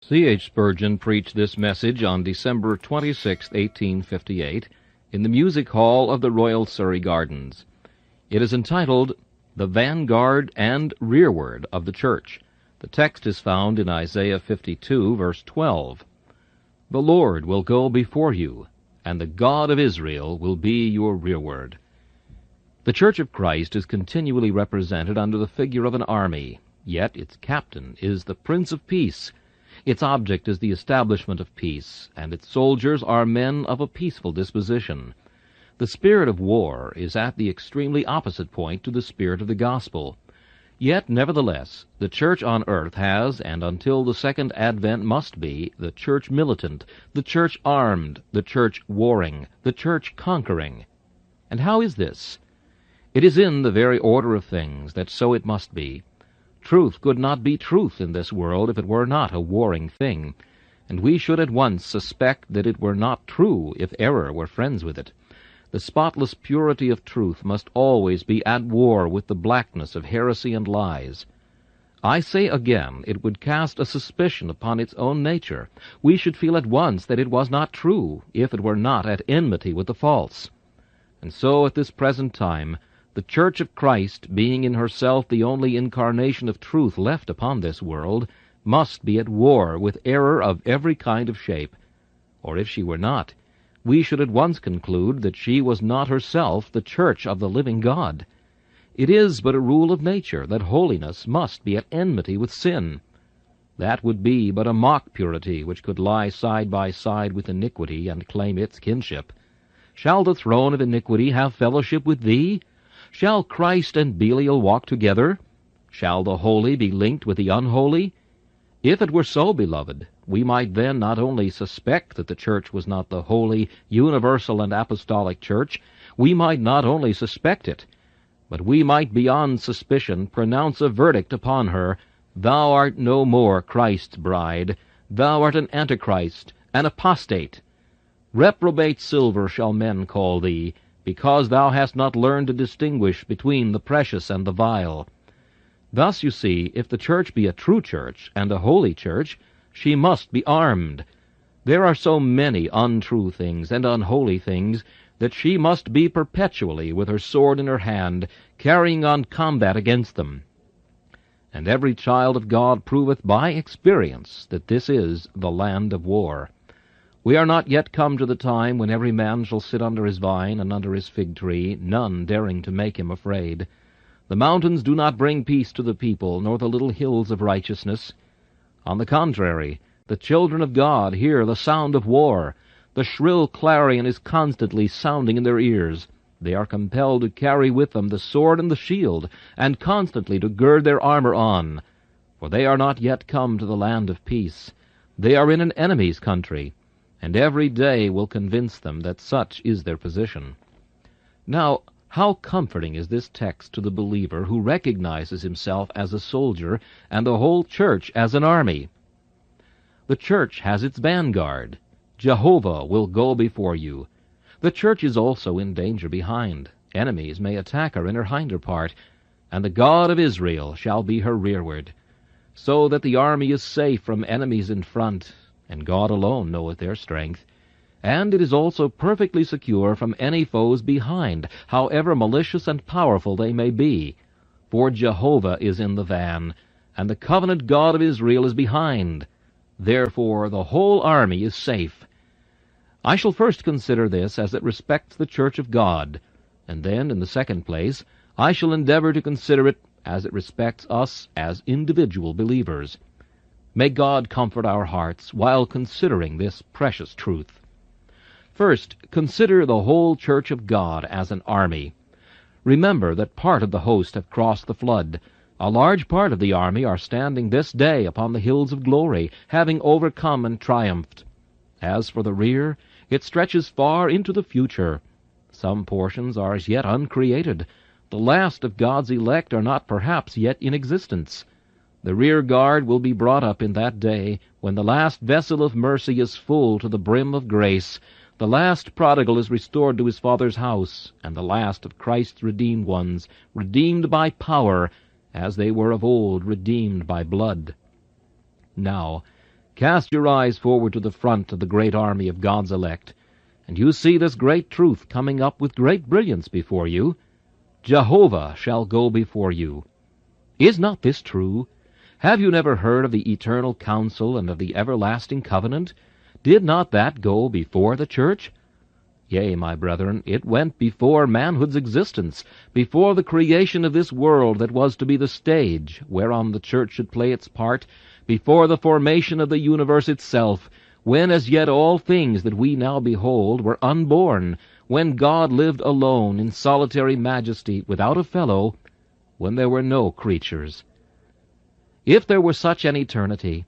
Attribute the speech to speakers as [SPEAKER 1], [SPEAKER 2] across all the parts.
[SPEAKER 1] C.H. Spurgeon preached this message on December 26, 1858, in the music hall of the Royal Surrey Gardens. It is entitled, The Vanguard and Rereward of the Church. The text is found in Isaiah 52, verse 12. The Lord will go before you, and the God of Israel will be your rearward. The Church of Christ is continually represented under the figure of an army, yet its captain is the Prince of Peace. Its object is the establishment of peace, and its soldiers are men of a peaceful disposition. The spirit of war is at the extremely opposite point to the spirit of the gospel. Yet, nevertheless, the church on earth has, and until the second advent must be, the church militant, the church armed, the church warring, the church conquering. And how is this? It is in the very order of things that so it must be. Truth could not be truth in this world if it were not a warring thing, and we should at once suspect that it were not true if error were friends with it. The spotless purity of truth must always be at war with the blackness of heresy and lies. I say again, it would cast a suspicion upon its own nature. We should feel at once that it was not true if it were not at enmity with the false. And so at this present time, the Church of Christ, being in herself the only incarnation of truth left upon this world, must be at war with error of every kind of shape. Or if she were not, we should at once conclude that she was not herself the church of the living God. It is but a rule of nature that holiness must be at enmity with sin. That would be but a mock purity which could lie side by side with iniquity and claim its kinship. Shall the throne of iniquity have fellowship with thee? Shall Christ and Belial walk together? Shall the holy be linked with the unholy? If it were so, beloved, we might then not only suspect that the church was not the holy, universal, and apostolic church, we might not only suspect it, but we might beyond suspicion pronounce a verdict upon her, Thou art no more Christ's bride, thou art an antichrist, an apostate. Reprobate silver shall men call thee, because thou hast not learned to distinguish between the precious and the vile. Thus, you see, if the church be a true church and a holy church, she must be armed. There are so many untrue things and unholy things that she must be perpetually with her sword in her hand, carrying on combat against them. And every child of God proveth by experience that this is the land of war. We are not yet come to the time when every man shall sit under his vine and under his fig tree, none daring to make him afraid. The mountains do not bring peace to the people, nor the little hills of righteousness. On the contrary, the children of God hear the sound of war. The shrill clarion is constantly sounding in their ears. They are compelled to carry with them the sword and the shield, and constantly to gird their armor on. For they are not yet come to the land of peace. They are in an enemy's country, and every day will convince them that such is their position. Now, how comforting is this text to the believer who recognizes himself as a soldier and the whole church as an army. The church has its vanguard. Jehovah will go before you. The church is also in danger behind. Enemies may attack her in her hinder part, and the God of Israel shall be her rearward, so that the army is safe from enemies in front, and God alone knoweth their strength. And it is also perfectly secure from any foes behind, however malicious and powerful they may be. For Jehovah is in the van, and the covenant God of Israel is behind. Therefore the whole army is safe. I shall first consider this as it respects the church of God, and then, in the second place, I shall endeavor to consider it as it respects us as individual believers. May God comfort our hearts while considering this precious truth. First, consider the whole church of God as an army. Remember that part of the host have crossed the flood. A large part of the army are standing this day upon the hills of glory, having overcome and triumphed. As for the rear, it stretches far into the future. Some portions are as yet uncreated. The last of God's elect are not perhaps yet in existence. The rear guard will be brought up in that day, when the last vessel of mercy is full to the brim of grace, the last prodigal is restored to his Father's house, and the last of Christ's redeemed ones, redeemed by power, as they were of old redeemed by blood. Now, Cast your eyes forward to the front of the great army of God's elect, and you see this great truth coming up with great brilliance before you. Jehovah shall go before you. Is not this true? Have you never heard of the eternal counsel and of the everlasting covenant? Did not that go before the church? Yea, my brethren, it went before manhood's existence, before the creation of this world that was to be the stage whereon the church should play its part, before the formation of the universe itself, when as yet all things that we now behold were unborn, when God lived alone in solitary majesty without a fellow, when there were no creatures. If there were such an eternity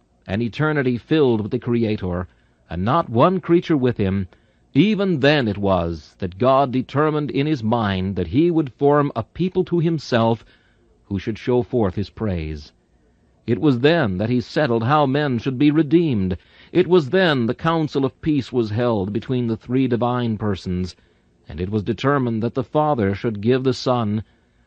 [SPEAKER 1] filled with the Creator, and not one creature with him, even then it was that God determined in his mind that he would form a people to himself who should show forth his praise. It was then that he settled how men should be redeemed. It was then the council of peace was held between the three divine persons, and it was determined that the Father should give the Son,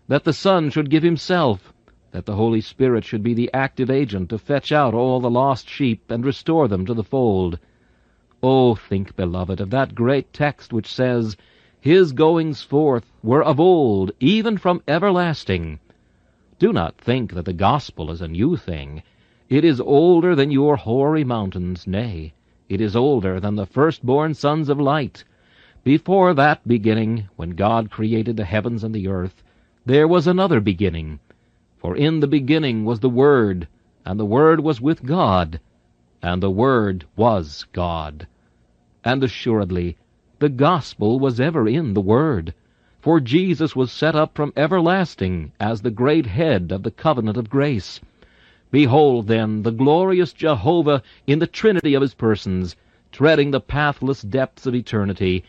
[SPEAKER 1] that the Son should give himself, that the Holy Spirit should be the active agent to fetch out all the lost sheep and restore them to the fold. Oh, think, beloved, of that great text which says, His goings forth were of old, even from everlasting. Do not think that the gospel is a new thing. It is older than your hoary mountains, nay, it is older than the firstborn sons of light. Before that beginning, when God created the heavens and the earth, there was another beginning. For in the beginning was the Word, and the Word was with God, and the Word was God. And assuredly, the gospel was ever in the Word, for Jesus was set up from everlasting as the great head of the covenant of grace. Behold, then, the glorious Jehovah in the Trinity of his persons, treading the pathless depths of eternity,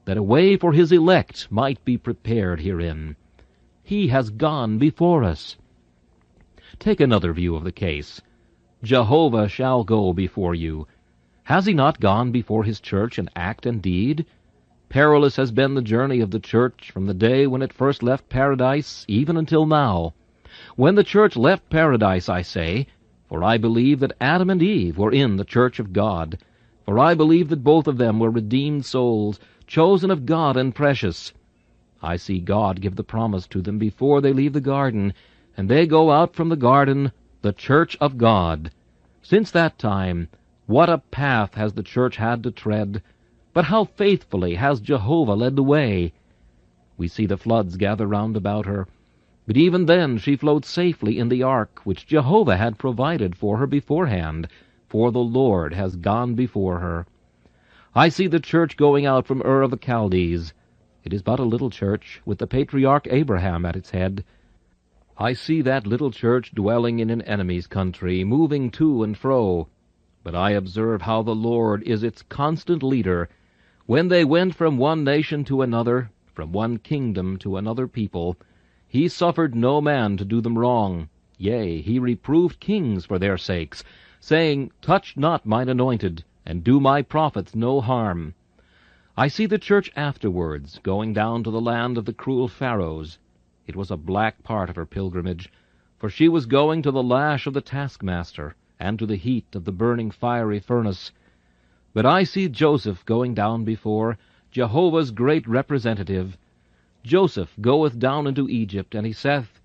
[SPEAKER 1] that a way for his elect might be prepared herein. He has gone before us. Take another view of the case. Jehovah shall go before you. Has he not gone before his church in act and deed? Perilous has been the journey of the church from the day when it first left paradise even until now. When the church left paradise, I say, for I believe that Adam and Eve were in the church of God, for I believe that both of them were redeemed souls, chosen of God and precious. I see God give the promise to them before they leave the garden, and they go out from the garden, the church of God. Since that time, what a path has the church had to tread, but how faithfully has Jehovah led the way. We see the floods gather round about her, but even then she flowed safely in the ark which Jehovah had provided for her beforehand, for the Lord has gone before her. I see the church going out from Ur of the Chaldees. It is but a little church, with the patriarch Abraham at its head. I see that little church dwelling in an enemy's country, moving to and fro. But I observe how the Lord is its constant leader. When they went from one nation to another, from one kingdom to another people, he suffered no man to do them wrong. Yea, he reproved kings for their sakes, saying, Touch not mine anointed, and do my prophets no harm. I see the church afterwards going down to the land of the cruel Pharaohs. It was a black part of her pilgrimage, for she was going to the lash of the taskmaster, and to the heat of the burning fiery furnace. But I see Joseph going down before, Jehovah's great representative. Joseph goeth down into Egypt, and he saith,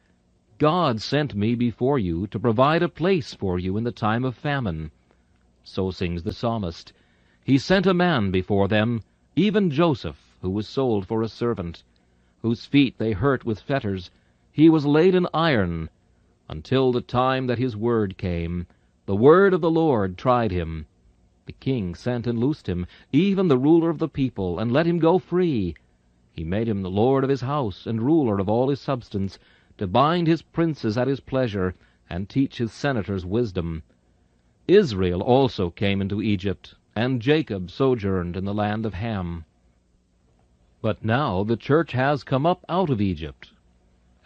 [SPEAKER 1] God sent me before you to provide a place for you in the time of famine. So sings the psalmist. He sent a man before them, even Joseph, who was sold for a servant, whose feet they hurt with fetters. He was laid in iron, until the time that his word came. The word of the Lord tried him. The king sent and loosed him, even the ruler of the people, and let him go free. He made him the lord of his house, and ruler of all his substance, to bind his princes at his pleasure, and teach his senators wisdom. Israel also came into Egypt, and Jacob sojourned in the land of Ham. But now the church has come up out of Egypt,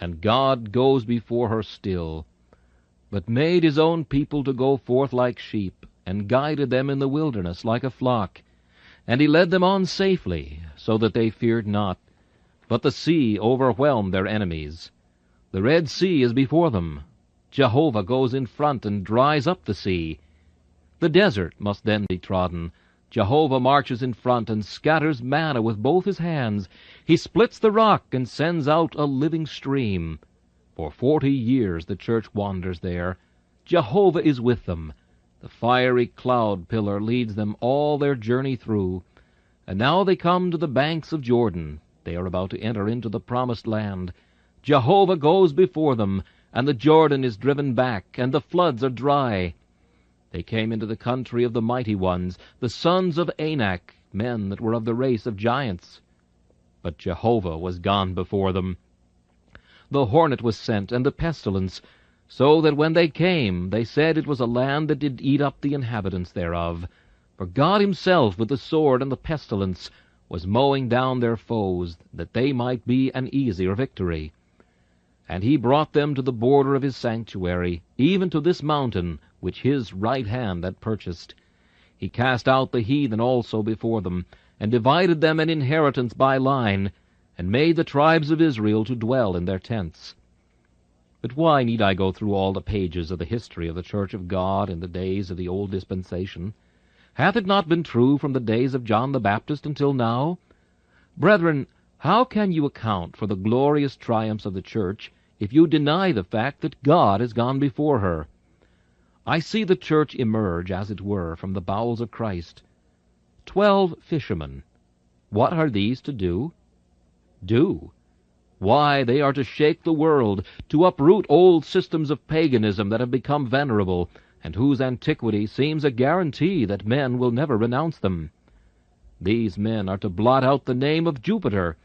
[SPEAKER 1] and God goes before her still, but made his own people to go forth like sheep, and guided them in the wilderness like a flock. And he led them on safely, so that they feared not. But the sea overwhelmed their enemies. The Red Sea is before them. Jehovah goes in front and dries up the sea. The desert must then be trodden. Jehovah marches in front and scatters manna with both his hands. He splits the rock and sends out a living stream. For 40 years the church wanders there. Jehovah is with them. The fiery cloud pillar leads them all their journey through. And now they come to the banks of Jordan. They are about to enter into the promised land. Jehovah goes before them, and the Jordan is driven back, and the floods are dry. They came into the country of the mighty ones, the sons of Anak, men that were of the race of giants. But Jehovah was gone before them. The hornet was sent, and the pestilence, so that when they came, they said it was a land that did eat up the inhabitants thereof. For God himself, with the sword and the pestilence, was mowing down their foes, that they might be an easier victory. And he brought them to the border of his sanctuary, even to this mountain, which his right hand had purchased. He cast out the heathen also before them, and divided them an inheritance by line, and made the tribes of Israel to dwell in their tents. But why need I go through all the pages of the history of the Church of God in the days of the old dispensation? Hath it not been true from the days of John the Baptist until now? Brethren, how can you account for the glorious triumphs of the Church if you deny the fact that God has gone before her? I see the Church emerge, as it were, from the bowels of Christ. 12 fishermen. What are these to do? Do? Why, they are to shake the world, to uproot old systems of paganism that have become venerable, and whose antiquity seems a guarantee that men will never renounce them. These men are to blot out the name of Jupiter.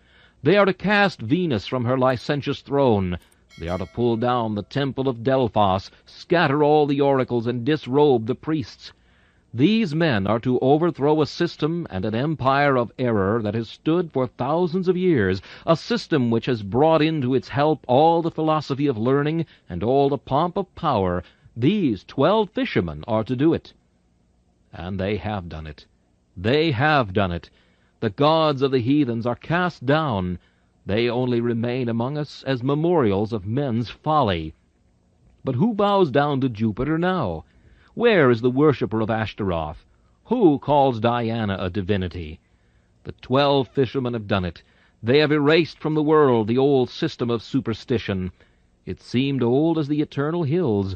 [SPEAKER 1] They are to cast Venus from her licentious throne. They are to pull down the temple of Delphos, scatter all the oracles, and disrobe the priests. These men are to overthrow a system and an empire of error that has stood for thousands of years, a system which has brought into its help all the philosophy of learning and all the pomp of power. These 12 fishermen are to do it. And they have done it. They have done it. The gods of the heathens are cast down. They only remain among us as memorials of men's folly. But who bows down to Jupiter now? Where is the worshipper of Ashtaroth? Who calls Diana a divinity? The 12 fishermen have done it. They have erased from the world the old system of superstition. It seemed old as the eternal hills,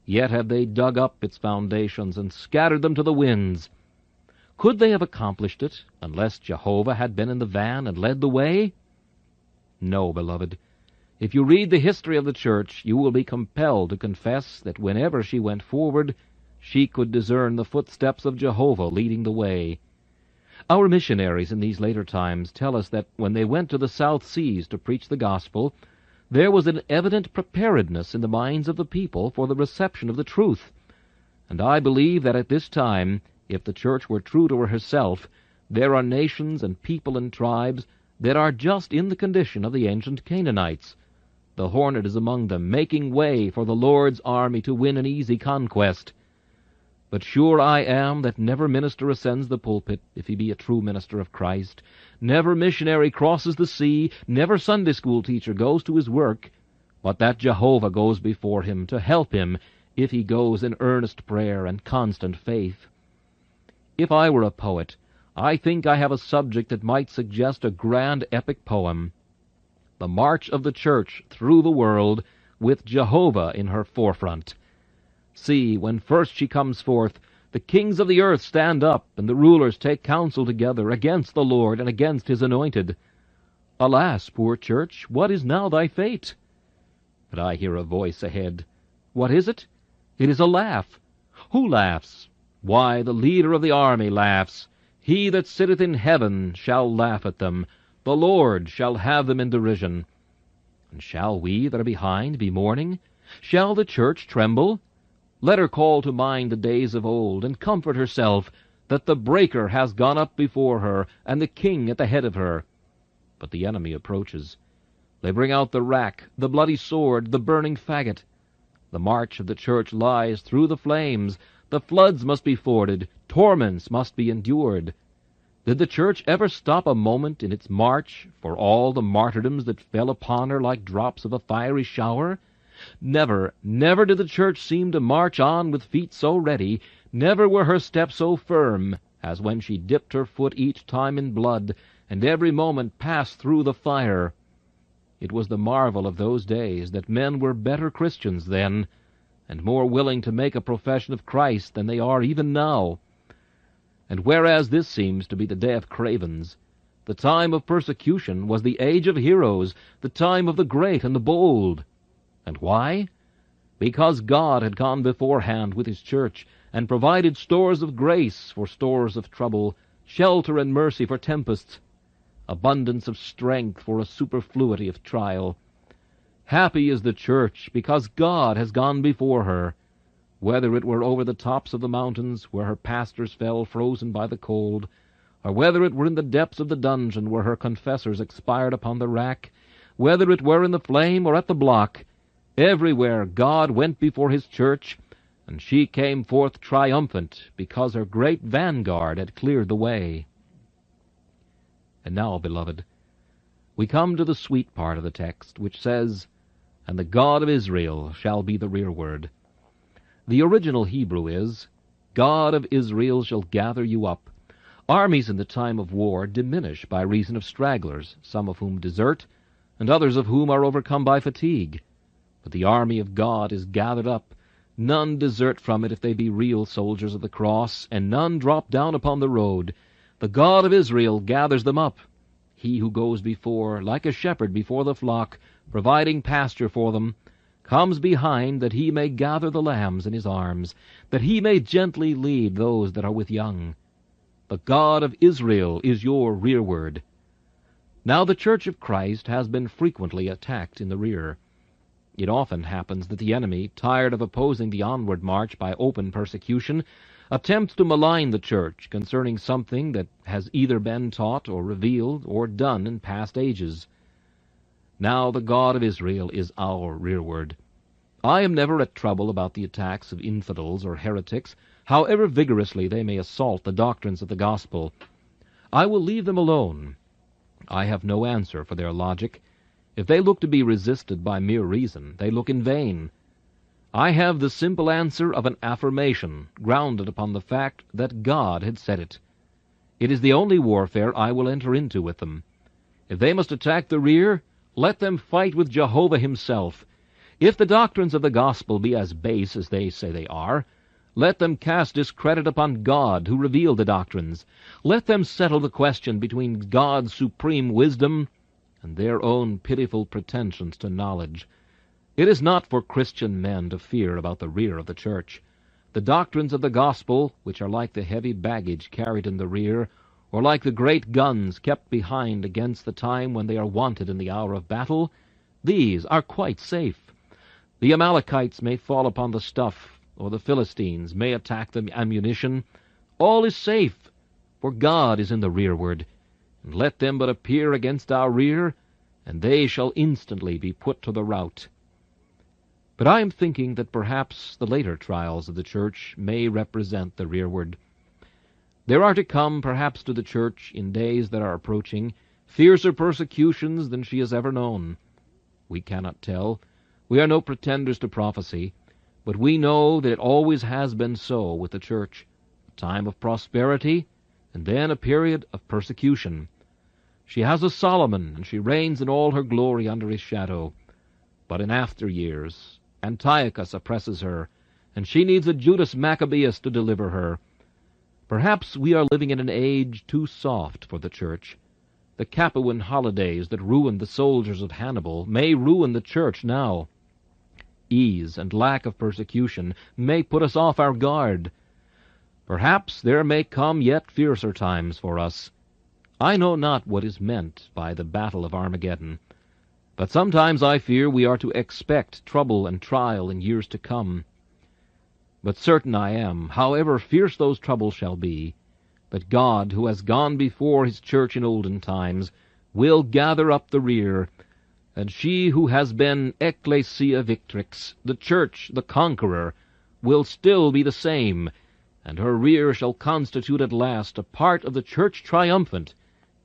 [SPEAKER 1] yet have they dug up its foundations and scattered them to the winds. Could they have accomplished it unless Jehovah had been in the van and led the way? No, beloved. If you read the history of the Church, you will be compelled to confess that whenever she went forward, she could discern the footsteps of Jehovah leading the way. Our missionaries in these later times tell us that when they went to the South Seas to preach the gospel, there was an evident preparedness in the minds of the people for the reception of the truth. And I believe that at this time, if the Church were true to herself, there are nations and people and tribes that are just in the condition of the ancient Canaanites. The hornet is among them, making way for the Lord's army to win an easy conquest. But sure I am that never minister ascends the pulpit, if he be a true minister of Christ. Never missionary crosses the sea, never Sunday school teacher goes to his work, but that Jehovah goes before him to help him if he goes in earnest prayer and constant faith. If I were a poet, I think I have a subject that might suggest a grand epic poem. The march of the Church through the world, with Jehovah in her forefront. See, when first she comes forth, the kings of the earth stand up, and the rulers take counsel together against the Lord and against his anointed. Alas, poor Church, what is now thy fate? But I hear a voice ahead. What is it? It is a laugh. Who laughs? Why, the leader of the army laughs. He that sitteth in heaven shall laugh at them. The Lord shall have them in derision. And shall we that are behind be mourning? Shall the Church tremble? Let her call to mind the days of old, and comfort herself that the breaker has gone up before her, and the king at the head of her. But the enemy approaches. They bring out the rack, the bloody sword, the burning faggot. The march of the Church lies through the flames. The floods must be forded. Torments must be endured. Did the Church ever stop a moment in its march for all the martyrdoms that fell upon her like drops of a fiery shower? Never, never did the Church seem to march on with feet so ready, Never were her steps so firm as when she dipped her foot each time in blood, and every moment passed through the fire. It was the marvel of those days that men were better Christians then, and more willing to make a profession of Christ than they are even now. And whereas this seems to be the day of cravens, the time of persecution was the age of heroes, the time of the great and the bold. And why? Because God had gone beforehand with his church, and provided stores of grace for stores of trouble, shelter and mercy for tempests, abundance of strength for a superfluity of trial. Happy is the church, because God has gone before her, whether it were over the tops of the mountains, where her pastors fell frozen by the cold, or whether it were in the depths of the dungeon, where her confessors expired upon the rack, whether it were in the flame or at the block. Everywhere God went before his church, and she came forth triumphant, because her great vanguard had cleared the way. And now, beloved, we come to the sweet part of the text, which says, "And the God of Israel shall be the rearward." The original Hebrew is, "God of Israel shall gather you up." Armies in the time of war diminish by reason of stragglers, some of whom desert, and others of whom are overcome by fatigue. But the army of God is gathered up. None desert from it if they be real soldiers of the cross, and none drop down upon the road. The God of Israel gathers them up. He who goes before, like a shepherd before the flock, providing pasture for them, comes behind that he may gather the lambs in his arms, that he may gently lead those that are with young. The God of Israel is your rearward. Now the Church of Christ has been frequently attacked in the rear. It often happens that the enemy, tired of opposing the onward march by open persecution, attempts to malign the church concerning something that has either been taught or revealed or done in past ages. Now the God of Israel is our rearward. I am never at trouble about the attacks of infidels or heretics, however vigorously they may assault the doctrines of the gospel. I will leave them alone. I have no answer for their logic. If they look to be resisted by mere reason, they look in vain. I have the simple answer of an affirmation, grounded upon the fact that God had said it. It is the only warfare I will enter into with them. If they must attack the rear, let them fight with Jehovah himself. If the doctrines of the gospel be as base as they say they are, let them cast discredit upon God who revealed the doctrines. Let them settle the question between God's supreme wisdom and their own pitiful pretensions to knowledge. It is not for Christian men to fear about the rear of the church. The doctrines of the gospel, which are like the heavy baggage carried in the rear, or like the great guns kept behind against the time when they are wanted in the hour of battle, these are quite safe. The Amalekites may fall upon the stuff, or the Philistines may attack the ammunition. All is safe, for God is in the rearward. And let them but appear against our rear, and they shall instantly be put to the rout. But I am thinking that perhaps the later trials of the church may represent the rearward. There are to come, perhaps, to the church, in days that are approaching, fiercer persecutions than she has ever known. We cannot tell. We are no pretenders to prophecy, but we know that it always has been so with the church. A time of prosperity, and then a period of persecution. She has a Solomon, and she reigns in all her glory under his shadow. But in after years, Antiochus oppresses her, and she needs a Judas Maccabeus to deliver her. Perhaps we are living in an age too soft for the church. The Capuan holidays that ruined the soldiers of Hannibal may ruin the church now. Ease and lack of persecution may put us off our guard. Perhaps there may come yet fiercer times for us. I know not what is meant by the battle of Armageddon, but sometimes I fear we are to expect trouble and trial in years to come. But certain I am, however fierce those troubles shall be, that God, who has gone before his church in olden times, will gather up the rear, and she who has been ecclesia victrix, the church, the conqueror, will still be the same, and her rear shall constitute at last a part of the church triumphant,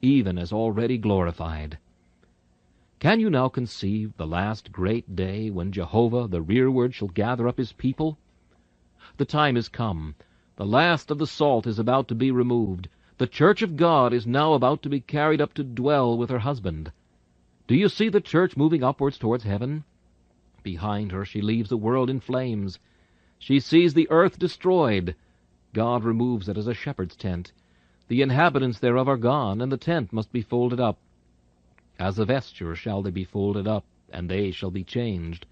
[SPEAKER 1] even as already glorified. Can you now conceive the last great day when Jehovah the rearward shall gather up his people? The time is come. The last of the salt is about to be removed. The church of God is now about to be carried up to dwell with her husband. Do you see the church moving upwards towards heaven? Behind her she leaves the world in flames. She sees the earth destroyed. God removes it as a shepherd's tent. The inhabitants thereof are gone, and the tent must be folded up. As a vesture shall they be folded up, and they shall be changed.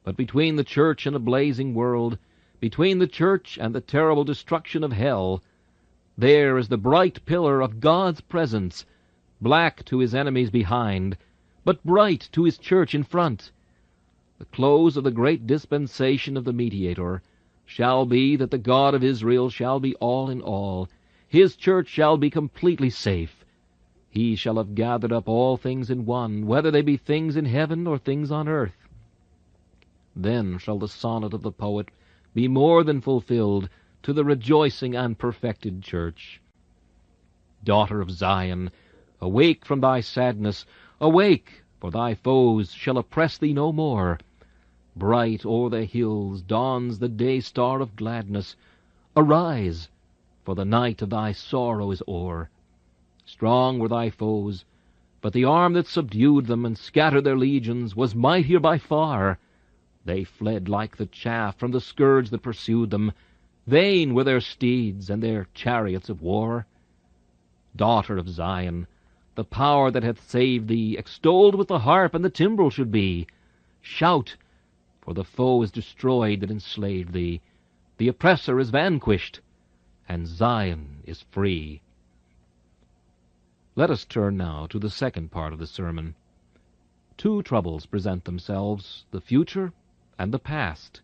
[SPEAKER 1] But between the church and a blazing world, between the church and the terrible destruction of hell, there is the bright pillar of God's presence, black to his enemies behind, but bright to his church in front. The close of the great dispensation of the mediator shall be that the God of Israel shall be all in all. His church shall be completely safe. He shall have gathered up all things in one, whether they be things in heaven or things on earth. Then shall the sonnet of the poet be more than fulfilled to the rejoicing and perfected church. Daughter of Zion, awake from thy sadness, awake, for thy foes shall oppress thee no more. Bright o'er the hills dawns the day-star of gladness. Arise, for the night of thy sorrow is o'er. Strong were thy foes, but the arm that subdued them and scattered their legions was mightier by far. They fled like the chaff from the scourge that pursued them. Vain were their steeds and their chariots of war. Daughter of Zion, the power that hath saved thee, extolled with the harp and the timbrel should be. Shout, for the foe is destroyed that enslaved thee. The oppressor is vanquished, and Zion is free. Let us turn now to the second part of the sermon. Two troubles present themselves, the future and the past.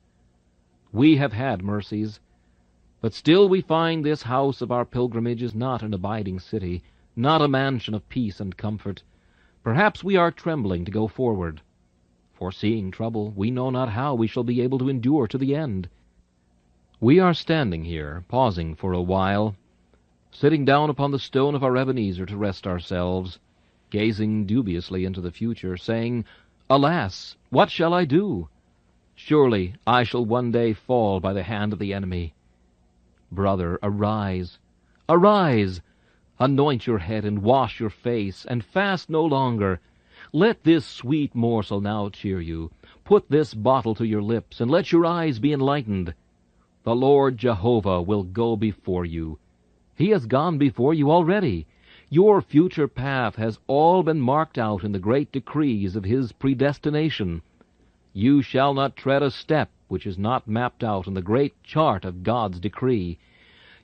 [SPEAKER 1] We have had mercies, but still we find this house of our pilgrimage is not an abiding city, not a mansion of peace and comfort. Perhaps we are trembling to go forward. Foreseeing trouble, we know not how we shall be able to endure to the end. We are standing here, pausing for a while, sitting down upon the stone of our Ebenezer to rest ourselves, gazing dubiously into the future, saying, Alas, what shall I do? Surely I shall one day fall by the hand of the enemy. Brother, arise, arise! Anoint your head and wash your face, and fast no longer. Let this sweet morsel now cheer you. Put this bottle to your lips, and let your eyes be enlightened. The Lord Jehovah will go before you. He has gone before you already. Your future path has all been marked out in the great decrees of his predestination. You shall not tread a step which is not mapped out in the great chart of God's decree.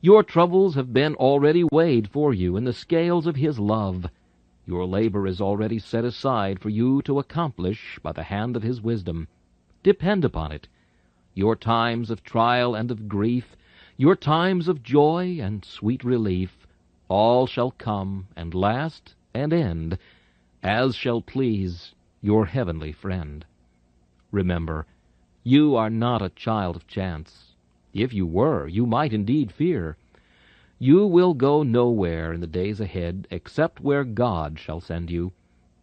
[SPEAKER 1] Your troubles have been already weighed for you in the scales of his love. Your labor is already set aside for you to accomplish by the hand of his wisdom. Depend upon it. Your times of trial and of grief, your times of joy and sweet relief, all shall come and last and end, as shall please your heavenly friend. Remember, you are not a child of chance. If you were, you might indeed fear. You will go nowhere in the days ahead except where God shall send you.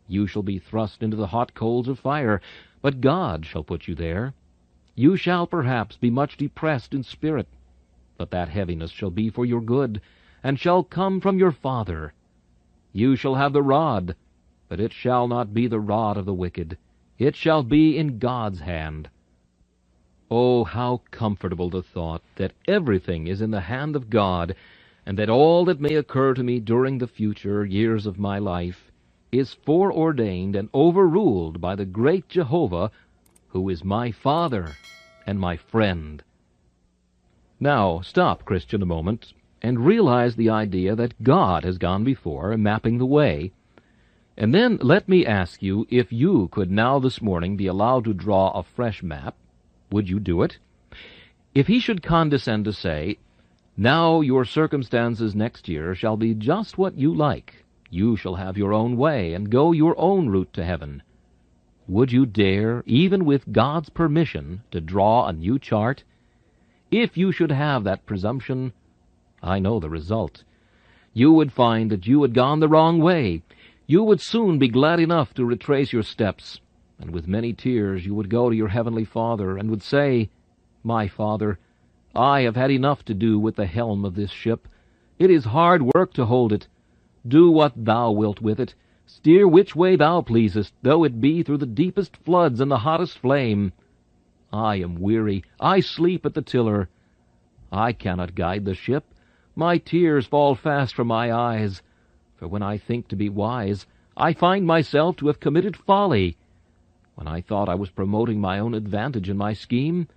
[SPEAKER 1] You shall be thrust into the hot coals of fire, but God shall put you there. You shall perhaps be much depressed in spirit, but that heaviness shall be for your good, and shall come from your Father. You shall have the rod, but it shall not be the rod of the wicked. It shall be in God's hand. Oh, how comfortable the thought that everything is in the hand of God, and that all that may occur to me during the future years of my life is foreordained and overruled by the great Jehovah, who is my Father and my friend. Now, stop, Christian, a moment, and realize the idea that God has gone before, mapping the way. And then let me ask you, if you could now this morning be allowed to draw a fresh map, would you do it? If he should condescend to say, Now your circumstances next year shall be just what you like. You shall have your own way, and go your own route to heaven. Would you dare, even with God's permission, to draw a new chart? If you should have that presumption, I know the result. You would find that you had gone the wrong way. You would soon be glad enough to retrace your steps, and with many tears you would go to your heavenly Father, and would say, My Father, I have had enough to do with the helm of this ship. It is hard work to hold it. Do what thou wilt with it. Steer which way thou pleasest, though it be through the deepest floods and the hottest flame. I am weary. I sleep at the tiller. I cannot guide the ship. My tears fall fast from my eyes. For when I think to be wise, I find myself to have committed folly. When I thought I was promoting my own advantage in my scheme,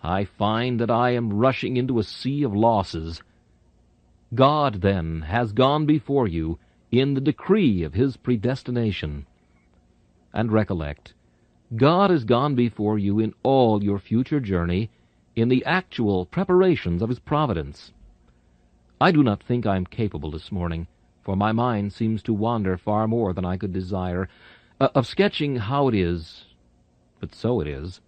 [SPEAKER 1] I find that I am rushing into a sea of losses. God, then, has gone before you in the decree of his predestination. And recollect, God has gone before you in all your future journey, in the actual preparations of his providence. I do not think I am capable this morning, for my mind seems to wander far more than I could desire, of sketching how it is, but so it is,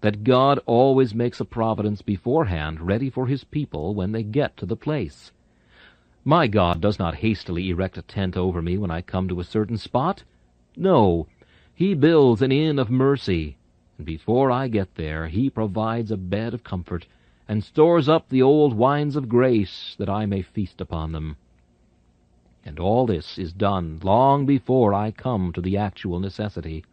[SPEAKER 1] that God always makes a providence beforehand ready for his people when they get to the place. My God does not hastily erect a tent over me when I come to a certain spot. No, he builds an inn of mercy, and before I get there he provides a bed of comfort, and stores up the old wines of grace, that I may feast upon them. And all this is done long before I come to the actual necessity.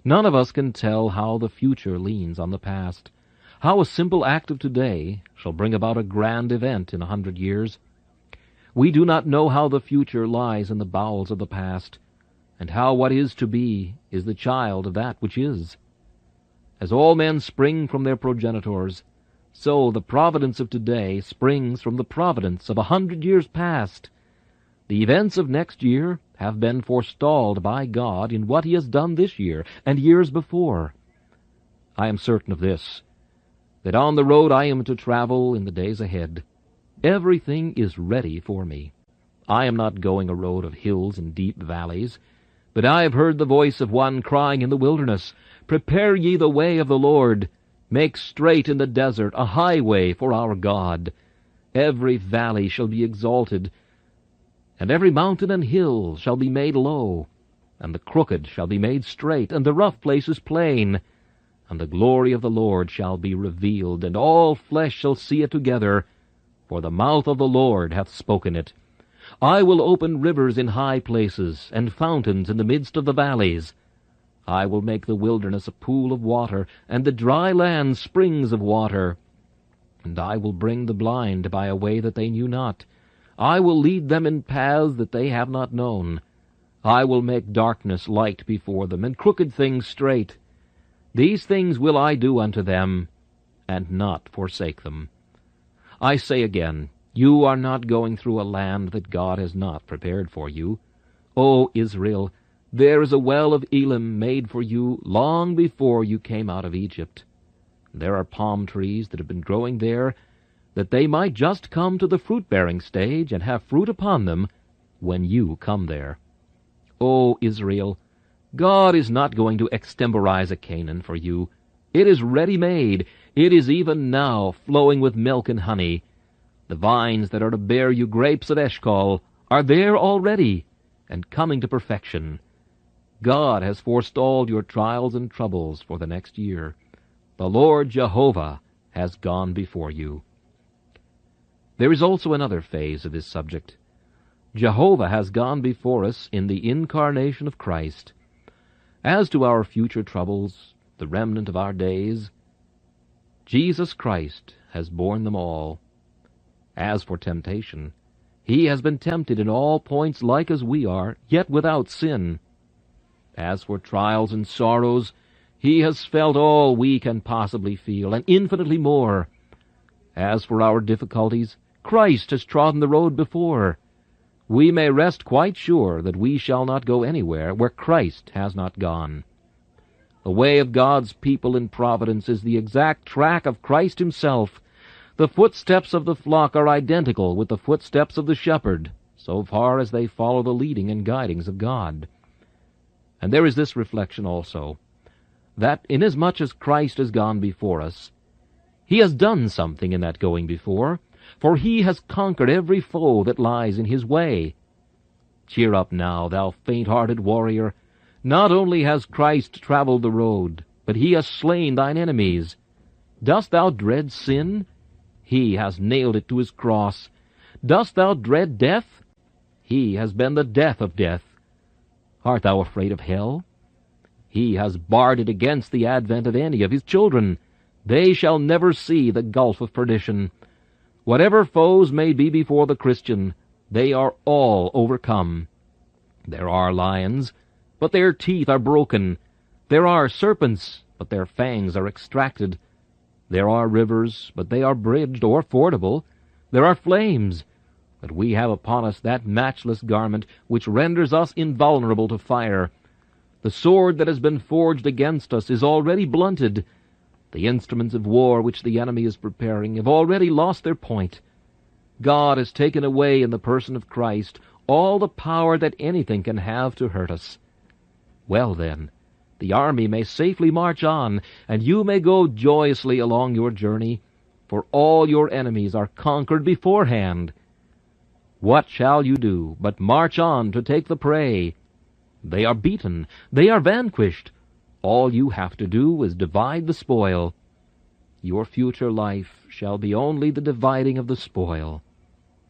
[SPEAKER 1] None of us can tell how the future leans on the past, how a simple act of today shall bring about a grand event in 100 years. We do not know how the future lies in the bowels of the past, and how what is to be is the child of that which is. As all men spring from their progenitors, so the providence of today springs from the providence of 100 years past. The events of next year have been forestalled by God in what he has done this year and years before. I am certain of this, that on the road I am to travel in the days ahead, everything is ready for me. I am not going a road of hills and deep valleys, but I have heard the voice of one crying in the wilderness, Prepare ye the way of the Lord, make straight in the desert a highway for our God. Every valley shall be exalted, and every mountain and hill shall be made low, and the crooked shall be made straight, and the rough places plain. And the glory of the Lord shall be revealed, and all flesh shall see it together, for the mouth of the Lord hath spoken it. I will open rivers in high places, and fountains in the midst of the valleys. I will make the wilderness a pool of water, and the dry land springs of water. And I will bring the blind by a way that they knew not. I will lead them in paths that they have not known. I will make darkness light before them, and crooked things straight. These things will I do unto them, and not forsake them. I say again, you are not going through a land that God has not prepared for you. O Israel, there is a well of Elim made for you long before you came out of Egypt. There are palm trees that have been growing there, that they might just come to the fruit-bearing stage and have fruit upon them when you come there. O Israel, God is not going to extemporize a Canaan for you. It is ready-made. It is even now flowing with milk and honey. The vines that are to bear you grapes at Eshcol are there already, and coming to perfection. God has forestalled your trials and troubles for the next year. The Lord Jehovah has gone before you. There is also another phase of this subject. Jehovah has gone before us in the incarnation of Christ. As to our future troubles, the remnant of our days, Jesus Christ has borne them all. As for temptation, he has been tempted in all points like as we are, yet without sin. As for trials and sorrows, he has felt all we can possibly feel, and infinitely more. As for our difficulties, Christ has trodden the road before. We may rest quite sure that we shall not go anywhere where Christ has not gone. The way of God's people in providence is the exact track of Christ himself. The footsteps of the flock are identical with the footsteps of the shepherd, so far as they follow the leading and guidings of God. And there is this reflection also, that inasmuch as Christ has gone before us, he has done something in that going before, for he has conquered every foe that lies in his way. Cheer up now, thou faint-hearted warrior. Not only has Christ traveled the road, but he has slain thine enemies. Dost thou dread sin? He has nailed it to his cross. Dost thou dread death? He has been the death of death. Art thou afraid of hell? He has barred it against the advent of any of his children. They shall never see the gulf of perdition. Whatever foes may be before the Christian, they are all overcome. There are lions, but their teeth are broken. There are serpents, but their fangs are extracted. There are rivers, but they are bridged or fordable. There are flames, but we have upon us that matchless garment which renders us invulnerable to fire. The sword that has been forged against us is already blunted. The instruments of war which the enemy is preparing have already lost their point. God has taken away in the person of Christ all the power that anything can have to hurt us. Well then, the army may safely march on, and you may go joyously along your journey, for all your enemies are conquered beforehand. What shall you do but march on to take the prey? They are beaten, they are vanquished. All you have to do is divide the spoil. Your future life shall be only the dividing of the spoil.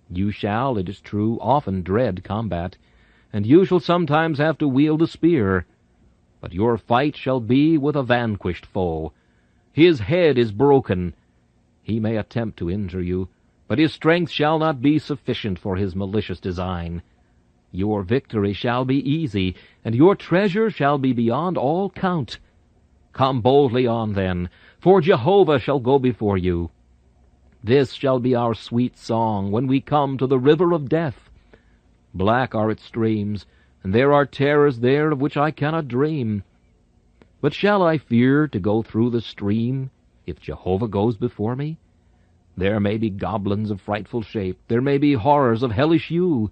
[SPEAKER 1] You shall, it is true, often dread combat, and you shall sometimes have to wield a spear. But your fight shall be with a vanquished foe. His head is broken. He may attempt to injure you, but his strength shall not be sufficient for his malicious design. Your victory shall be easy, and your treasure shall be beyond all count. Come boldly on, then, for Jehovah shall go before you. This shall be our sweet song when we come to the river of death. Black are its streams, and there are terrors there of which I cannot dream. But shall I fear to go through the stream, if Jehovah goes before me? There may be goblins of frightful shape, there may be horrors of hellish hue,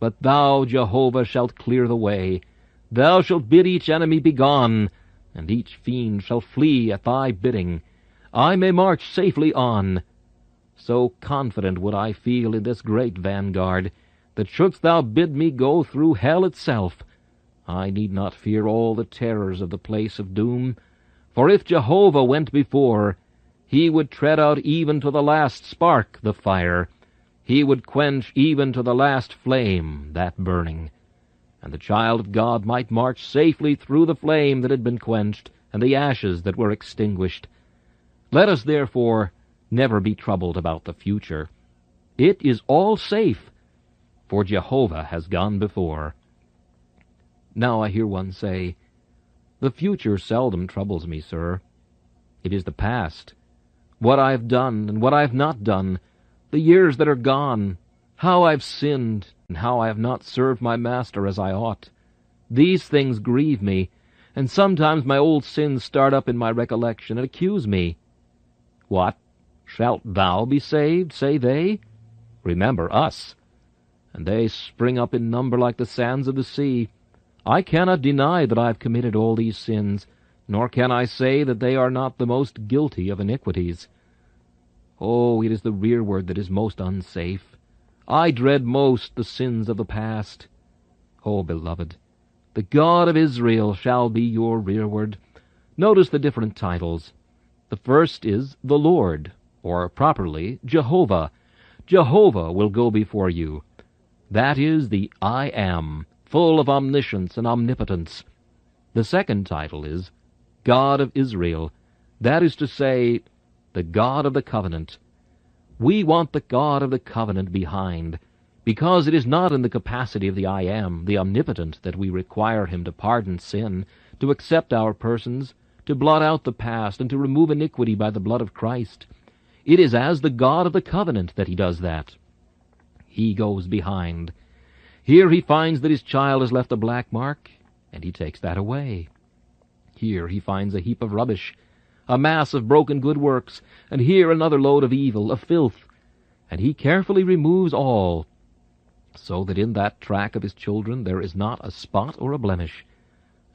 [SPEAKER 1] but thou, Jehovah, shalt clear the way. Thou shalt bid each enemy begone, and each fiend shall flee at thy bidding. I may march safely on. So confident would I feel in this great vanguard, that shouldst thou bid me go through hell itself, I need not fear all the terrors of the place of doom. For if Jehovah went before, he would tread out even to the last spark the fire. He would quench even to the last flame that burning. And the child of God might march safely through the flame that had been quenched, and the ashes that were extinguished. Let us therefore never be troubled about the future. It is all safe, for Jehovah has gone before. Now I hear one say, "The future seldom troubles me, sir. It is the past, what I have done and what I have not done, the years that are gone, how I have sinned, and how I have not served my master as I ought. These things grieve me, and sometimes my old sins start up in my recollection and accuse me. What? Shalt thou be saved, say they? Remember us. And they spring up in number like the sands of the sea. I cannot deny that I have committed all these sins, nor can I say that they are not the most guilty of iniquities. Oh, it is the rearward that is most unsafe. I dread most the sins of the past. Oh, beloved, the God of Israel shall be your rearward. Notice the different titles. The first is the Lord, or properly Jehovah. Jehovah will go before you. That is the I Am, full of omniscience and omnipotence. The second title is God of Israel. That is to say, the God of the covenant. We want the God of the covenant behind, because it is not in the capacity of the I Am, the omnipotent, that we require him to pardon sin, to accept our persons, to blot out the past, and to remove iniquity by the blood of Christ. It is as the God of the covenant that he does that. He goes behind. Here he finds that his child has left a black mark, and he takes that away. Here he finds a heap of rubbish, a mass of broken good works, and here another load of evil, of filth, and he carefully removes all, so that in that track of his children there is not a spot or a blemish.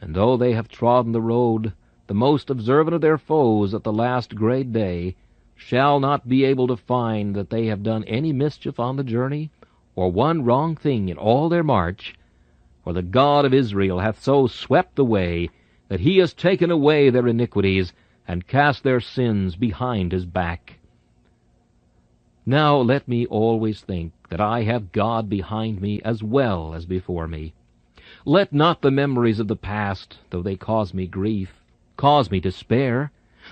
[SPEAKER 1] And though they have trodden the road, the most observant of their foes at the last great day shall not be able to find that they have done any mischief on the journey, or one wrong thing in all their march. For the God of Israel hath so swept the way, that he has taken away their iniquities, and cast their sins behind his back. Now let me always think that I have God behind me as well as before me. Let not the memories of the past, though they cause me grief, cause me despair.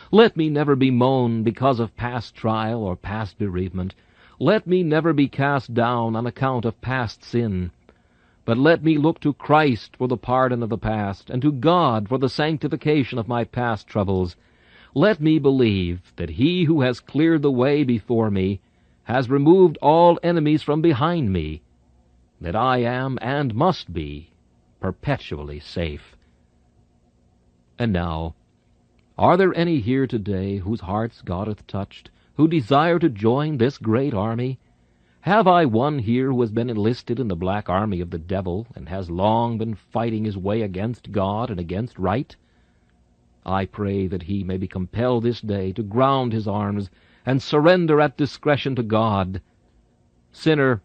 [SPEAKER 1] Let me never bemoan because of past trial or past bereavement. Let me never be cast down on account of past sin. But let me look to Christ for the pardon of the past, and to God for the sanctification of my past troubles. Let me believe that He who has cleared the way before me has removed all enemies from behind me, that I am and must be perpetually safe. And now, are there any here today whose hearts God hath touched, who desire to join this great army? Have I one here who has been enlisted in the black army of the devil, and has long been fighting his way against God and against right? I pray that he may be compelled this day to ground his arms and surrender at discretion to God. Sinner,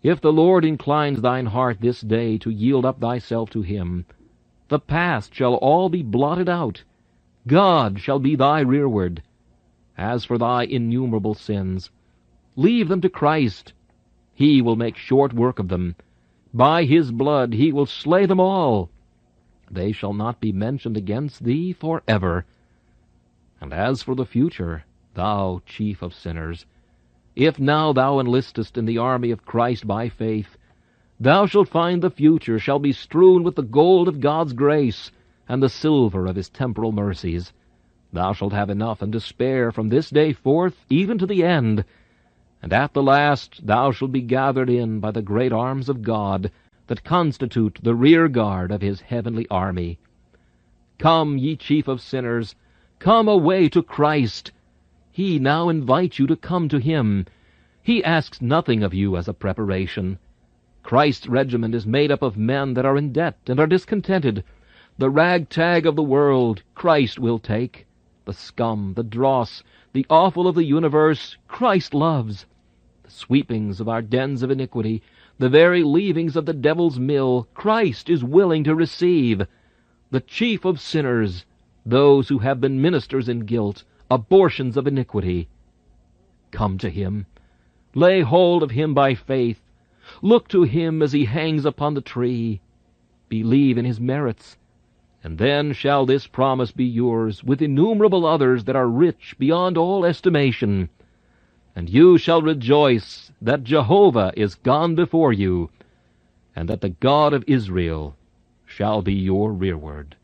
[SPEAKER 1] if the Lord inclines thine heart this day to yield up thyself to Him, the past shall all be blotted out. God shall be thy rearward. As for thy innumerable sins, leave them to Christ. He will make short work of them. By His blood He will slay them all. They shall not be mentioned against thee forever. And as for the future, thou chief of sinners, if now thou enlistest in the army of Christ by faith, thou shalt find the future shall be strewn with the gold of God's grace, and the silver of His temporal mercies. Thou shalt have enough and to spare from this day forth even to the end, and at the last thou shalt be gathered in by the great arms of God that constitute the rear guard of His heavenly army. Come, ye chief of sinners, come away to Christ. He now invites you to come to Him. He asks nothing of you as a preparation. Christ's regiment is made up of men that are in debt and are discontented. The ragtag of the world Christ will take. The scum, the dross, the offal of the universe Christ loves. The sweepings of our dens of iniquity, the very leavings of the devil's mill, Christ is willing to receive. The chief of sinners, those who have been ministers in guilt, abortions of iniquity. Come to Him. Lay hold of Him by faith. Look to Him as He hangs upon the tree. Believe in His merits. And then shall this promise be yours, with innumerable others that are rich beyond all estimation. And you shall rejoice that Jehovah is gone before you, and that the God of Israel shall be your rearward.